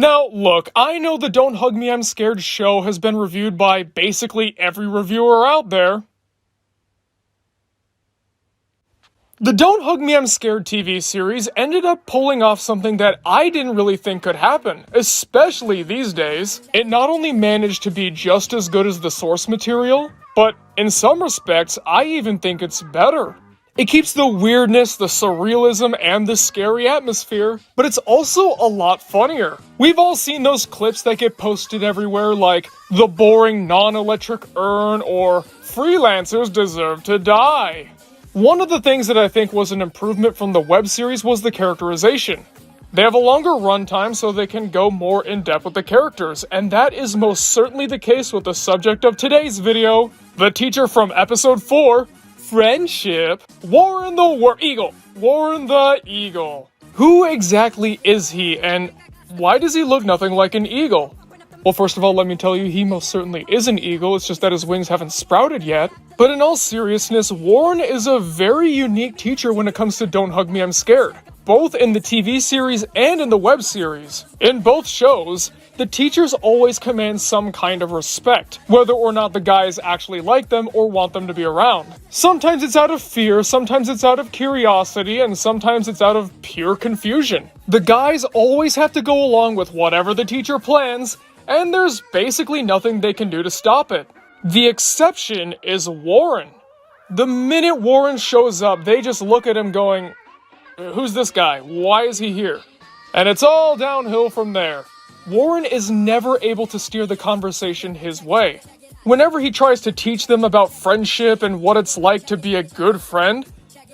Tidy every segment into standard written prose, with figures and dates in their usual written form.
Now, look, I know the Don't Hug Me I'm Scared show has been reviewed by basically every reviewer out there. The Don't Hug Me I'm Scared TV series ended up pulling off something that I didn't really think could happen, especially these days. It not only managed to be just as good as the source material, but in some respects, I even think it's better. It keeps the weirdness, the surrealism, and the scary atmosphere, but it's also a lot funnier. We've all seen those clips that get posted everywhere like, the boring non-electric urn, or freelancers deserve to die. One of the things that I think was an improvement from the web series was the characterization. They have a longer runtime so they can go more in depth with the characters, and that is most certainly the case with the subject of today's video, the teacher from episode 4, Friendship, Warren the Eagle. Warren the Eagle. Who exactly is he, and why does he look nothing like an eagle? Well, first of all, let me tell you, he most certainly is an eagle, it's just that his wings haven't sprouted yet. But in all seriousness, Warren is a very unique teacher when it comes to Don't Hug Me I'm Scared, both in the TV series and in the web series. In both shows, the teachers always command some kind of respect, whether or not the guys actually like them or want them to be around. Sometimes it's out of fear, sometimes it's out of curiosity, and sometimes it's out of pure confusion. The guys always have to go along with whatever the teacher plans, and there's basically nothing they can do to stop it. The exception is Warren. The minute Warren shows up, they just look at him going, "Who's this guy? Why is he here?" And it's all downhill from there. Warren is never able to steer the conversation his way. Whenever he tries to teach them about friendship and what it's like to be a good friend,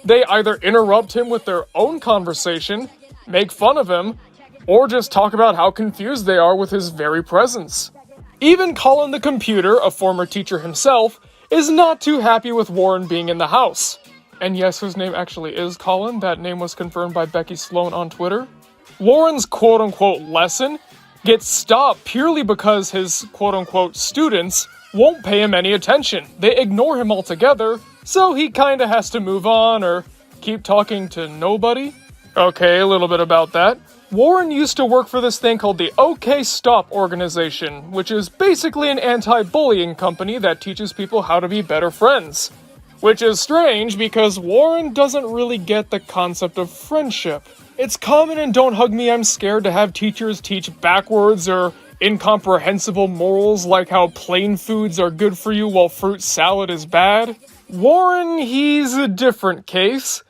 they either interrupt him with their own conversation, make fun of him, or just talk about how confused they are with his very presence. Even Colin the computer, a former teacher himself, is not too happy with Warren being in the house. And yes, his name actually is Colin. That name was confirmed by Becky Sloan on Twitter. Warren's quote-unquote lesson gets stopped purely because his quote-unquote students won't pay him any attention. They ignore him altogether, so he kinda has to move on or keep talking to nobody. Okay, a little bit about that. Warren used to work for this thing called the OK Stop organization, which is basically an anti-bullying company that teaches people how to be better friends. Which is strange because Warren doesn't really get the concept of friendship. It's common in Don't Hug Me I'm Scared to have teachers teach backwards or incomprehensible morals like how plain foods are good for you while fruit salad is bad. Warren, he's a different case.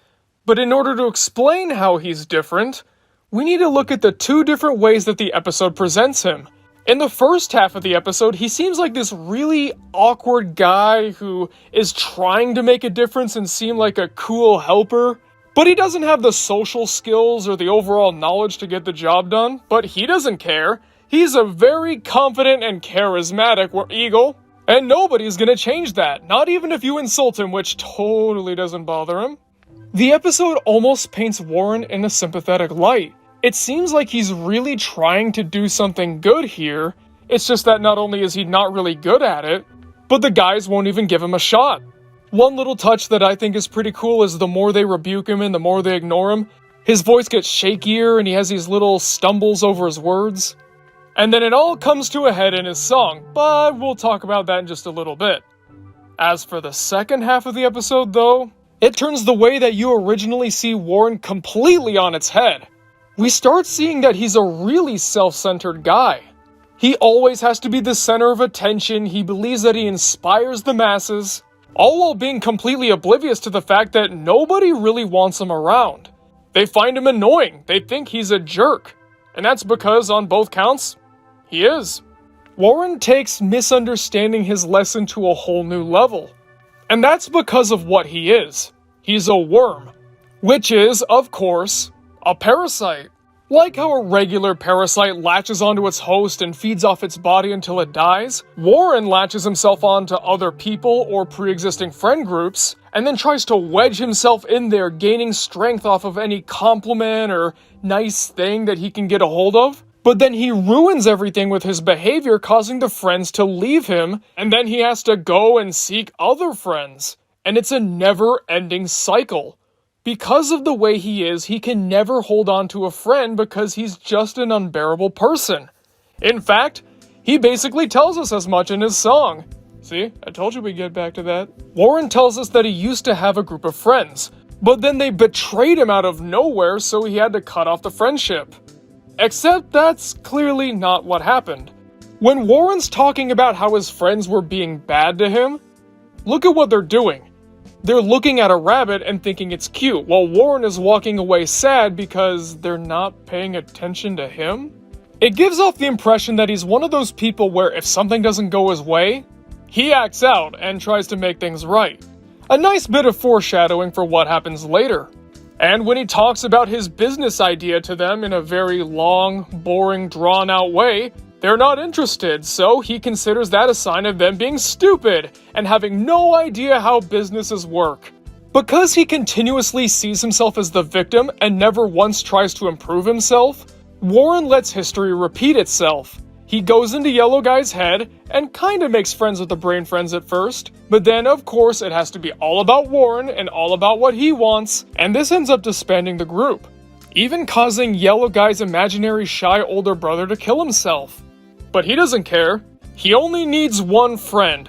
But in order to explain how he's different, we need to look at the two different ways that the episode presents him. In the first half of the episode, he seems like this really awkward guy who is trying to make a difference and seem like a cool helper. But he doesn't have the social skills or the overall knowledge to get the job done. But he doesn't care. He's a very confident and charismatic eagle. And nobody's gonna change that. Not even if you insult him, which totally doesn't bother him. The episode almost paints Warren in a sympathetic light. It seems like he's really trying to do something good here. It's just that not only is he not really good at it, but the guys won't even give him a shot. One little touch that I think is pretty cool is the more they rebuke him and the more they ignore him, his voice gets shakier and he has these little stumbles over his words. And then it all comes to a head in his song, but we'll talk about that in just a little bit. As for the second half of the episode though, it turns the way that you originally see Warren completely on its head. We start seeing that he's a really self-centered guy. He always has to be the center of attention, he believes that he inspires the masses, all while being completely oblivious to the fact that nobody really wants him around. They find him annoying, they think he's a jerk, and that's because, on both counts, he is. Warren takes misunderstanding his lesson to a whole new level. And that's because of what he is. He's a worm. Which is, of course, a parasite. Like how a regular parasite latches onto its host and feeds off its body until it dies, Warren latches himself onto other people or pre-existing friend groups, and then tries to wedge himself in there, gaining strength off of any compliment or nice thing that he can get a hold of. But then he ruins everything with his behavior, causing the friends to leave him, and then he has to go and seek other friends. And it's a never-ending cycle. Because of the way he is, he can never hold on to a friend because he's just an unbearable person. In fact, he basically tells us as much in his song. See, I told you we'd get back to that. Warren tells us that he used to have a group of friends, but then they betrayed him out of nowhere, so he had to cut off the friendship. Except that's clearly not what happened. When Warren's talking about how his friends were being bad to him, look at what they're doing. They're looking at a rabbit and thinking it's cute, while Warren is walking away sad because they're not paying attention to him. It gives off the impression that he's one of those people where if something doesn't go his way, he acts out and tries to make things right. A nice bit of foreshadowing for what happens later. And when he talks about his business idea to them in a very long, boring, drawn-out way, they're not interested, so he considers that a sign of them being stupid and having no idea how businesses work. Because he continuously sees himself as the victim and never once tries to improve himself, Warren lets history repeat itself. He goes into Yellow Guy's head and kinda makes friends with the Brain Friends at first, but then of course it has to be all about Warren and all about what he wants, and this ends up disbanding the group, even causing Yellow Guy's imaginary shy older brother to kill himself. But he doesn't care. He only needs one friend.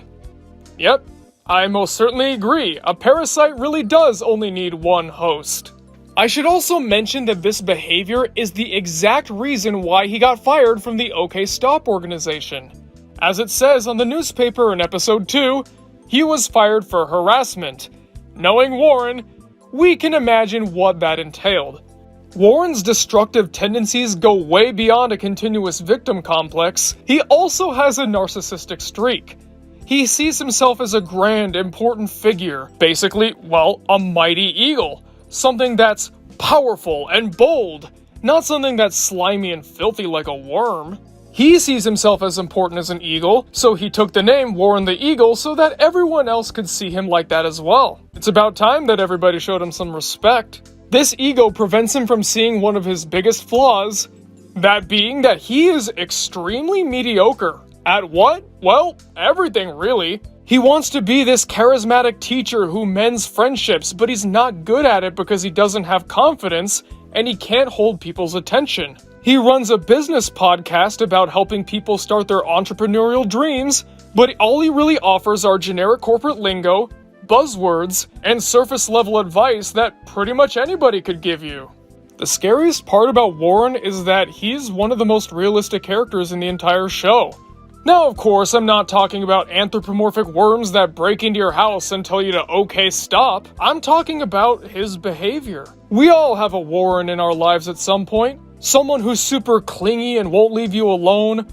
Yep, I most certainly agree. A parasite really does only need one host. I should also mention that this behavior is the exact reason why he got fired from the OK Stop organization. As it says on the newspaper in episode 2, he was fired for harassment. Knowing Warren, we can imagine what that entailed. Warren's destructive tendencies go way beyond a continuous victim complex. He also has a narcissistic streak. He sees himself as a grand, important figure. Basically, well, a mighty eagle. Something that's powerful and bold, not something that's slimy and filthy like a worm. He sees himself as important as an eagle, so he took the name Warren the Eagle so that everyone else could see him like that as well. It's about time that everybody showed him some respect. This ego prevents him from seeing one of his biggest flaws, that being that he is extremely mediocre. At what? Well, everything really. He wants to be this charismatic teacher who mends friendships, but he's not good at it because he doesn't have confidence and he can't hold people's attention. He runs a business podcast about helping people start their entrepreneurial dreams, but all he really offers are generic corporate lingo, buzzwords, and surface-level advice that pretty much anybody could give you. The scariest part about Warren is that he's one of the most realistic characters in the entire show. Now, of course, I'm not talking about anthropomorphic worms that break into your house and tell you to okay stop. I'm talking about his behavior. We all have a Warren in our lives at some point. Someone who's super clingy and won't leave you alone.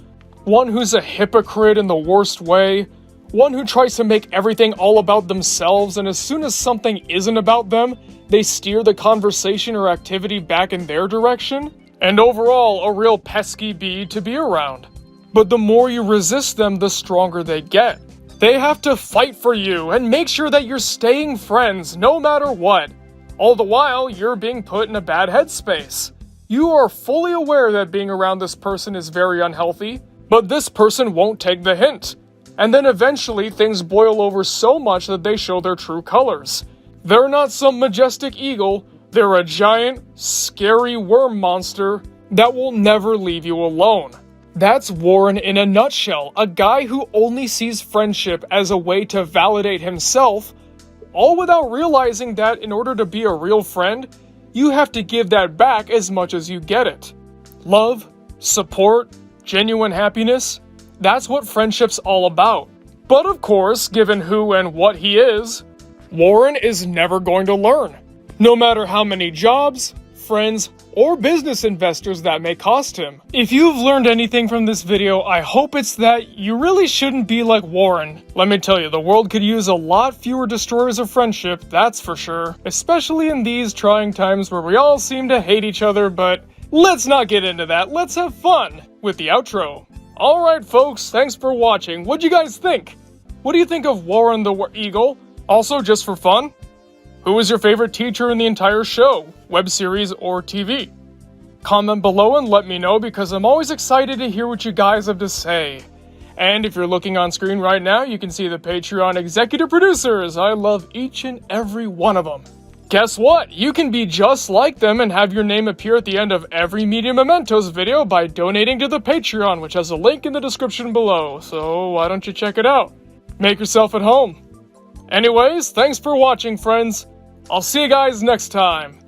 One who's a hypocrite in the worst way. One who tries to make everything all about themselves, and as soon as something isn't about them, they steer the conversation or activity back in their direction. And overall, a real pesky bee to be around. But the more you resist them, the stronger they get. They have to fight for you and make sure that you're staying friends no matter what. All the while, you're being put in a bad headspace. You are fully aware that being around this person is very unhealthy, but this person won't take the hint. And then eventually things boil over so much that they show their true colors. They're not some majestic eagle, they're a giant, scary worm monster that will never leave you alone. That's Warren in a nutshell, a guy who only sees friendship as a way to validate himself, all without realizing that in order to be a real friend, you have to give that back as much as you get it. Love, support, genuine happiness, that's what friendship's all about. But of course, given who and what he is, Warren is never going to learn. No matter how many jobs, friends, or business investors that may cost him. If you've learned anything from this video, I hope it's that you really shouldn't be like Warren. Let me tell you, the world could use a lot fewer destroyers of friendship, that's for sure. Especially in these trying times where we all seem to hate each other, but let's not get into that. Let's have fun with the outro. Alright folks, thanks for watching. What'd you guys think? What do you think of Warren the Eagle? Also, just for fun, who was your favorite teacher in the entire show, web series or TV? Comment below and let me know because I'm always excited to hear what you guys have to say. And if you're looking on screen right now, you can see the Patreon executive producers. I love each and every one of them. Guess what? You can be just like them and have your name appear at the end of every Media Mementos video by donating to the Patreon, which has a link in the description below, so why don't you check it out? Make yourself at home. Anyways, thanks for watching, friends. I'll see you guys next time.